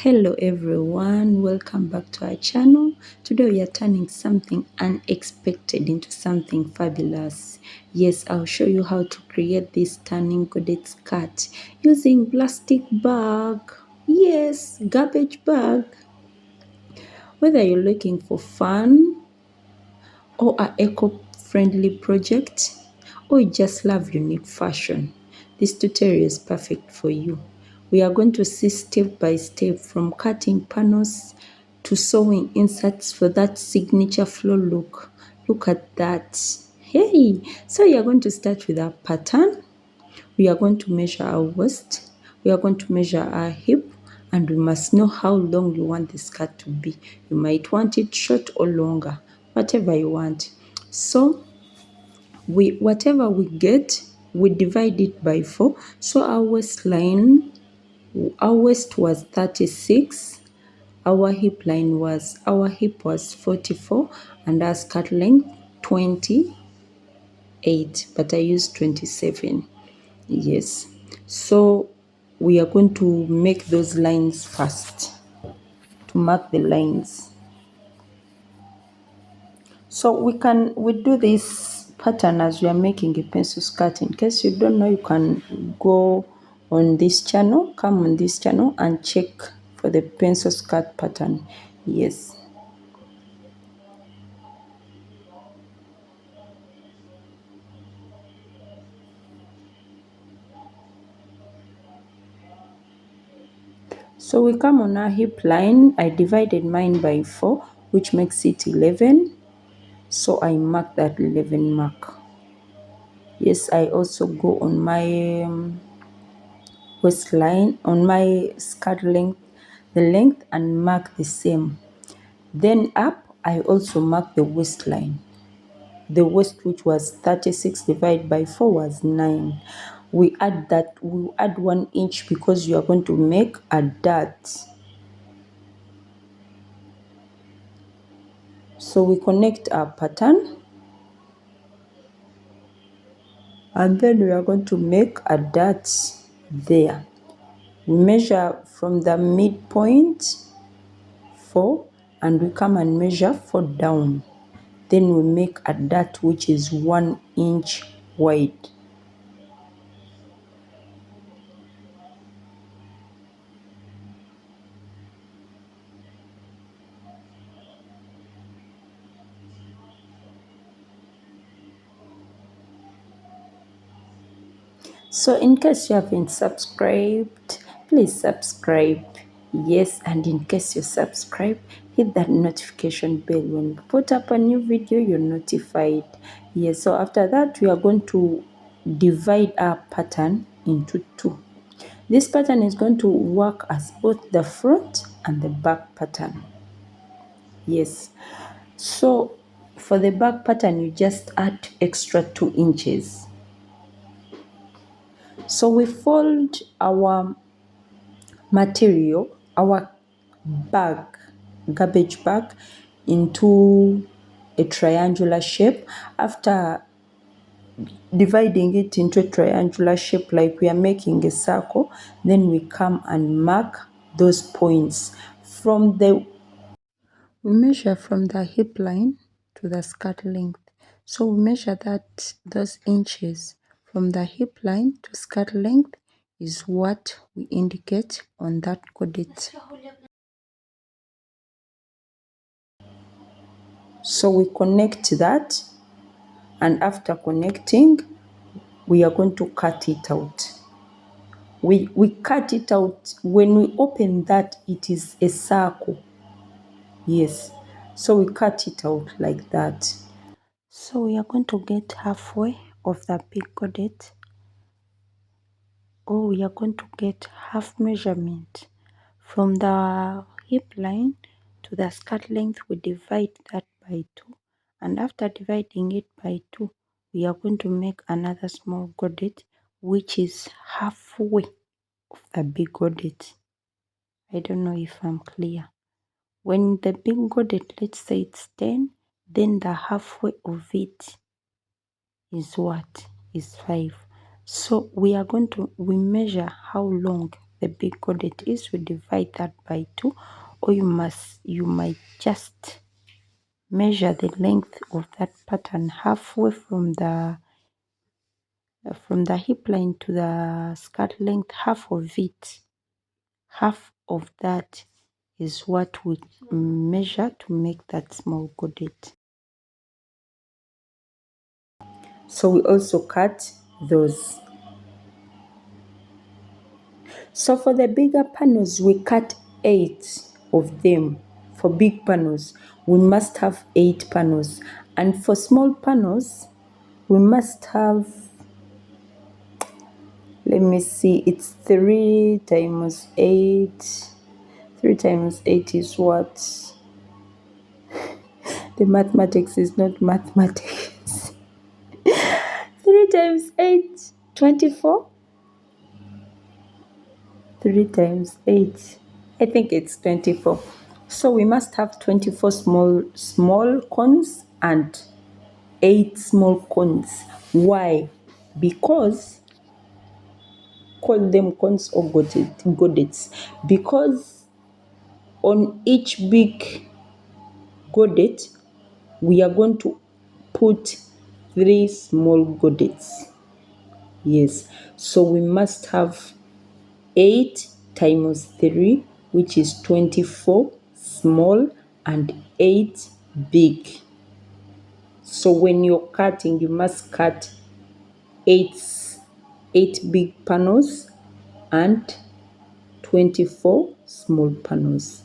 Hello everyone, welcome back to our channel. Today we are turning something unexpected into something fabulous. Yes, I'll show you how to create this turning godet skirt using plastic bag. Yes, garbage bag. Whether you're looking for fun or an eco-friendly project, or you just love unique fashion, this tutorial is perfect for you. We are going to see step by step from cutting panels to sewing inserts for that signature flow look. Look at that. Hey, so you are going to start with our pattern. We are going to measure our waist, we are going to measure our hip, and we must know how long you want the skirt to be. You might want it short or longer, whatever you want. So whatever we get, we divide it by 4. So our waist was 36, our hip was 44, and our skirt length 28, but I used 27. Yes, so we are going to make those lines first, to mark the lines. So we do this pattern as we are making a pencil skirt. In case you don't know, you can go on this channel, come on this channel and check for the pencil skirt pattern. Yes. So we come on our hip line. I divided mine by 4, which makes it 11. So I mark that 11 mark. Yes, I also go on my waistline, on my skirt length, the length, and mark the same. Then up, I also mark the waistline. The waist, which was 36 divided by 4, was 9. We add 1 inch because you are going to make a dart. So we connect our pattern, and then we are going to make a dart there. We measure from the midpoint 4, and we come and measure 4 down. Then we make a dart which is 1 inch wide. So in case you haven't subscribed, please subscribe. Yes, and in case you subscribe, hit that notification bell. When we put up a new video, you're notified. Yes, so after that, we are going to divide our pattern into 2. This pattern is going to work as both the front and the back pattern. Yes, so for the back pattern, you just add extra 2 inches. So we fold our material, our garbage bag, into a triangular shape. After dividing it into a triangular shape like we are making a circle, then we come and mark those points. We measure from the hip line to the skirt length. So we measure those inches from the hip line to skirt length is what we indicate on that godet. So we connect that, and after connecting, we are going to cut it out. We cut it out. When we open that, it is a circle. Yes, so we cut it out like that. So we are going to get halfway of the big godet, or we are going to get half measurement from the hip line to the skirt length. We divide that by 2, and after dividing it by 2, we are going to make another small godet which is halfway of the big godet. I don't know if I'm clear. When the big godet, let's say it's 10, then the halfway of it is what? Is 5. So we measure how long the big godet is, we divide that by 2, or you might just measure the length of that pattern halfway from the hip line to the skirt length. Half of that is what we measure to make that small godet. So we also cut those. So for the bigger panels, we cut 8 of them. For big panels, we must have 8 panels. And for small panels, we must have, let me see, it's 3 times 8. 3 times 8 is what? The mathematics is not mathematics. 3 times 8, 24. 3 times 8, I think it's 24. So we must have 24 small cones and 8 small cones. Why? Because, call them cones or godets, because on each big godet we are going to put 3 small godets. Yes, so we must have 8 times 3, which is 24 small and 8 big. So when you're cutting, you must cut 8 big panels and 24 small panels.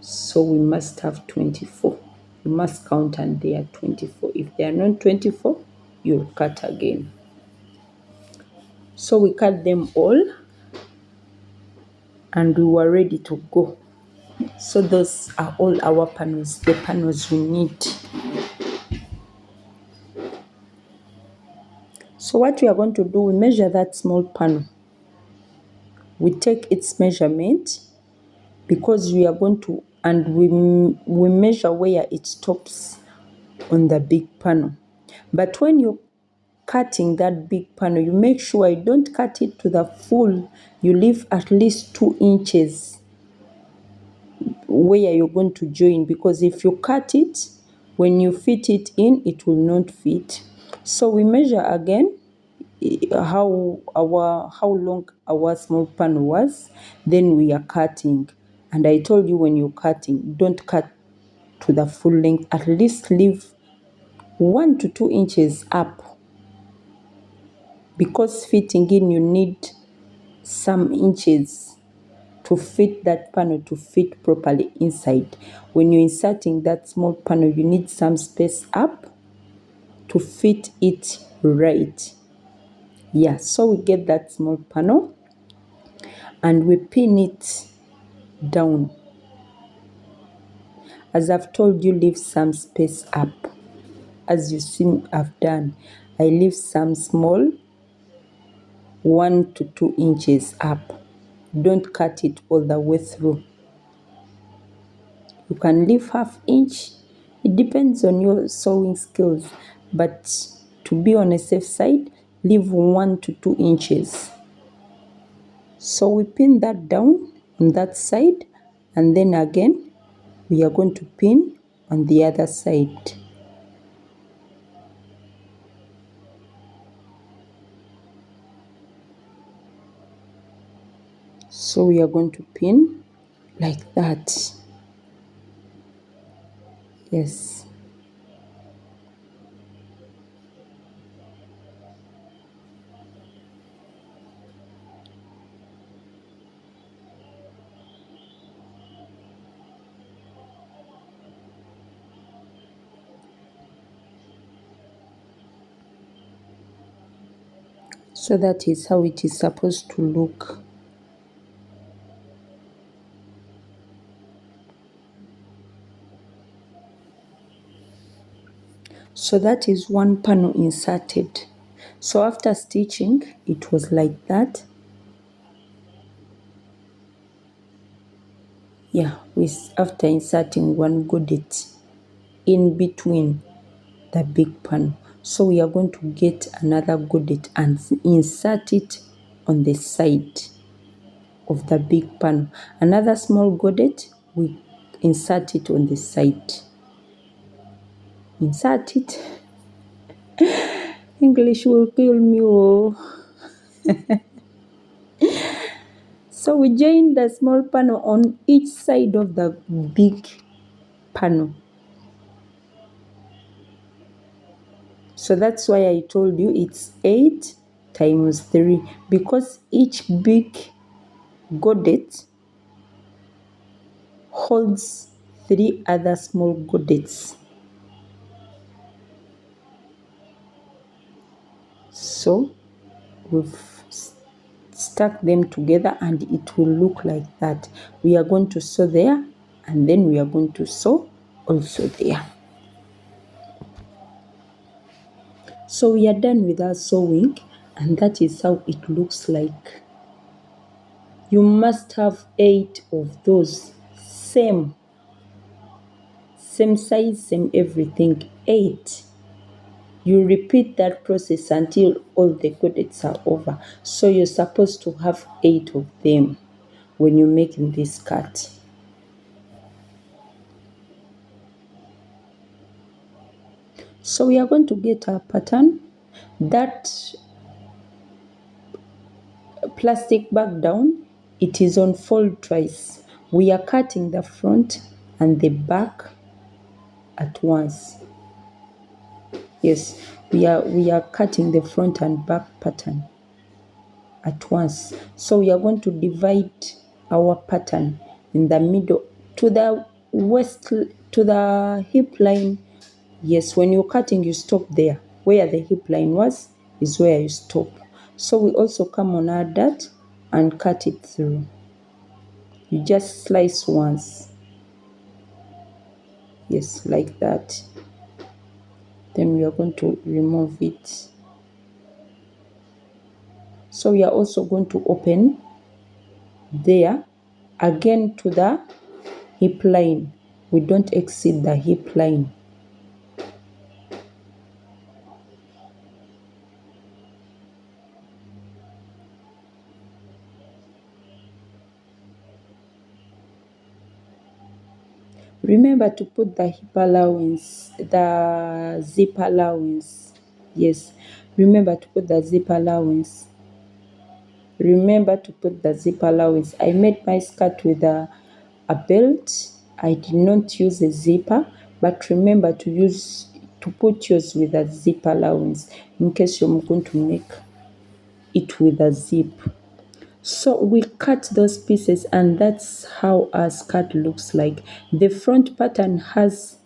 So we must have 24. You must count and they are 24. If they are not 24, you'll cut again. So we cut them all and we were ready to go. So those are all our panels, the panels we need. So what we are going to do, we measure that small panel. We take its measurement because we are going to, and we measure where it stops on the big panel. But when you're cutting that big panel, you make sure you don't cut it to the full. You leave at least 2 inches where you're going to join, because if you cut it, when you fit it in, it will not fit. So we measure again how long our small panel was, then we are cutting. And I told you, when you're cutting, don't cut to the full length, at least leave 1 to 2 inches up, because fitting in you need some inches to fit that panel to fit properly inside. When you're inserting that small panel, you need some space up to fit it right. Yeah, so we get that small panel and we pin it down. As I've told you, leave some space up. As you see I've done, I leave some small 1 to 2 inches up. Don't cut it all the way through. You can leave ½ inch. It depends on your sewing skills, but to be on a safe side, leave 1 to 2 inches. So we pin that down on that side, and then again we are going to pin on the other side. So we are going to pin like that. Yes. So that is how it is supposed to look. So that is one panel inserted. So after stitching, it was like that. Yeah, after inserting one godet in between the big panel. So we are going to get another godet and insert it on the side. of the big panel. Another small godet, we insert it on the side. Insert it. English will kill me. Oh. So we join the small panel on each side of the big panel. So that's why I told you it's 8 times 3, because each big godet holds 3 other small godets. So we've stuck them together and it will look like that. We are going to sew there and then we are going to sew also there. So we are done with our sewing and that is how it looks like. You must have 8 of those same size, same everything, 8. You repeat that process until all the godets are over. So you're supposed to have 8 of them when you're making this skirt. So we are going to get our pattern. That plastic bag down, it is on fold twice. We are cutting the front and the back at once. Yes, we are cutting the front and back pattern at once. So we are going to divide our pattern in the middle to the to the hip line. Yes, when you're cutting, you stop there. Where the hip line was is where you stop. So we also come on our dart and cut it through. You just slice once. Yes, like that. Then we are going to remove it. So we are also going to open there again to the hip line. We don't exceed the hip line. Remember to put the hip allowance, the zip allowance. Yes, remember to put the zip allowance. Remember to put the zip allowance. I made my skirt with a belt. I did not use a zipper, but remember to put yours with a zip allowance in case you're going to make it with a zip. So we cut those pieces and that's how our skirt looks like. The front pattern has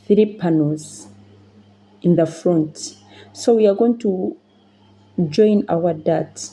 3 panels in the front. So we are going to join our dart.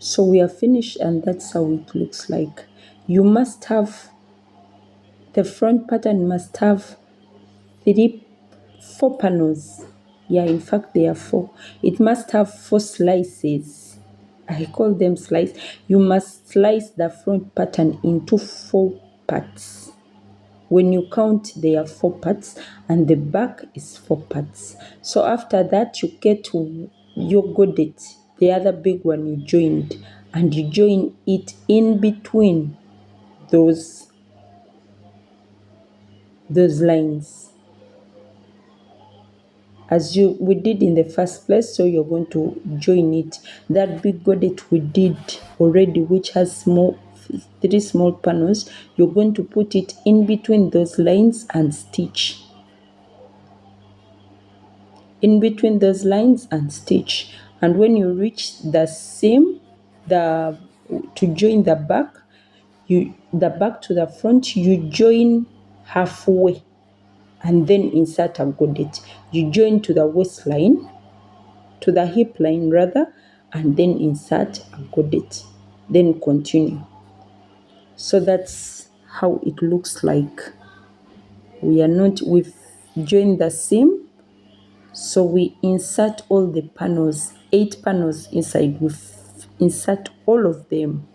So we are finished and that's how it looks like. You must have, the front pattern must have 4 panels. Yeah, in fact there are 4. It must have 4 slices. I call them slice. You must slice the front pattern into 4 parts. When you count, there are 4 parts and the back is 4 parts. So after that, you get to your godet, the other big one you joined, and you join it in between those lines as we did in the first place. So you're going to join it. That big godet we did already, which has 3 small panels, you're going to put it in between those lines and stitch. In between those lines and stitch. And when you reach the seam, to join the back, the back to the front, you join halfway and then insert a godet. You join to the waistline, to the hip line rather, and then insert a godet. Then continue. So that's how it looks like. We've joined the seam. So we insert all the panels, 8 panels inside. We insert all of them.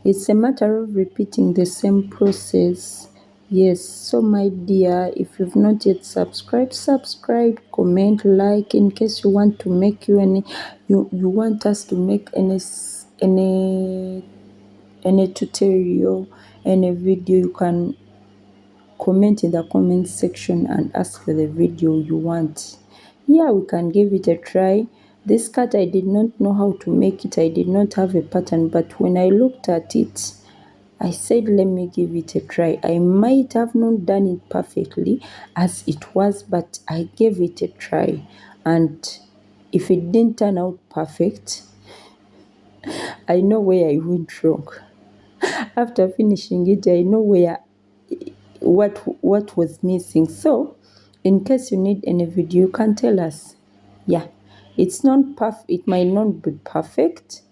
It's a matter of repeating the same process. Yes, so my dear, if you've not yet subscribed, subscribe, comment, like, in case you want to make you want us to make any tutorial, any video, you can comment in the comment section and ask for the video you want. Yeah, we can give it a try. This skirt, I did not know how to make it. I did not have a pattern, but when I looked at it, I said, let me give it a try. I might have not done it perfectly as it was, but I gave it a try. And if it didn't turn out perfect, I know where I went wrong. After finishing it, I know what was missing. So, in case you need any video, you can tell us. Yeah, it might not be perfect,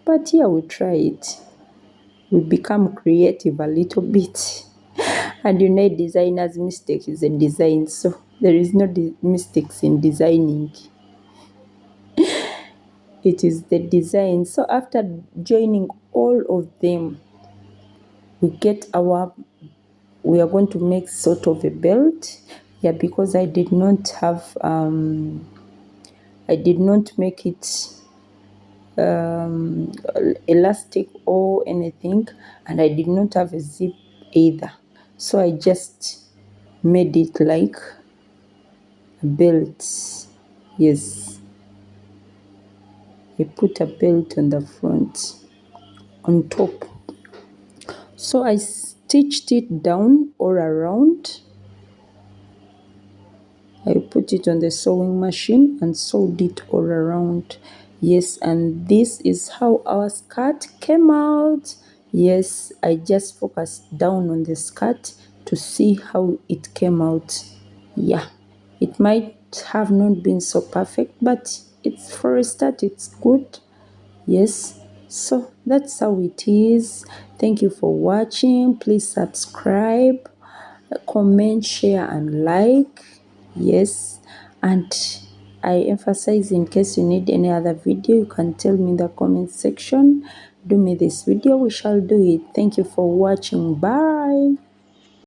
but yeah, we try it. We become creative a little bit. And you know, designer's mistake is a design, so there is no mistakes in designing. It is the design. So after joining all of them, we are going to make sort of a belt. Yeah, because I did not make it elastic or anything, and I did not have a zip either. So I just made it like a belt. Yes, I put a belt on the front, on top. So I stitched it down all around. I put it on the sewing machine and sewed it all around. Yes, and this is how our skirt came out. Yes, I just focused down on the skirt to see how it came out. Yeah, it might have not been so perfect, but it's for a start, it's good. Yes, so that's how it is. Thank you for watching. Please subscribe, comment, share, and like. Yes, and I emphasize, in case you need any other video, you can tell me in the comment section. Do me this video, we shall do it. Thank you for watching. Bye.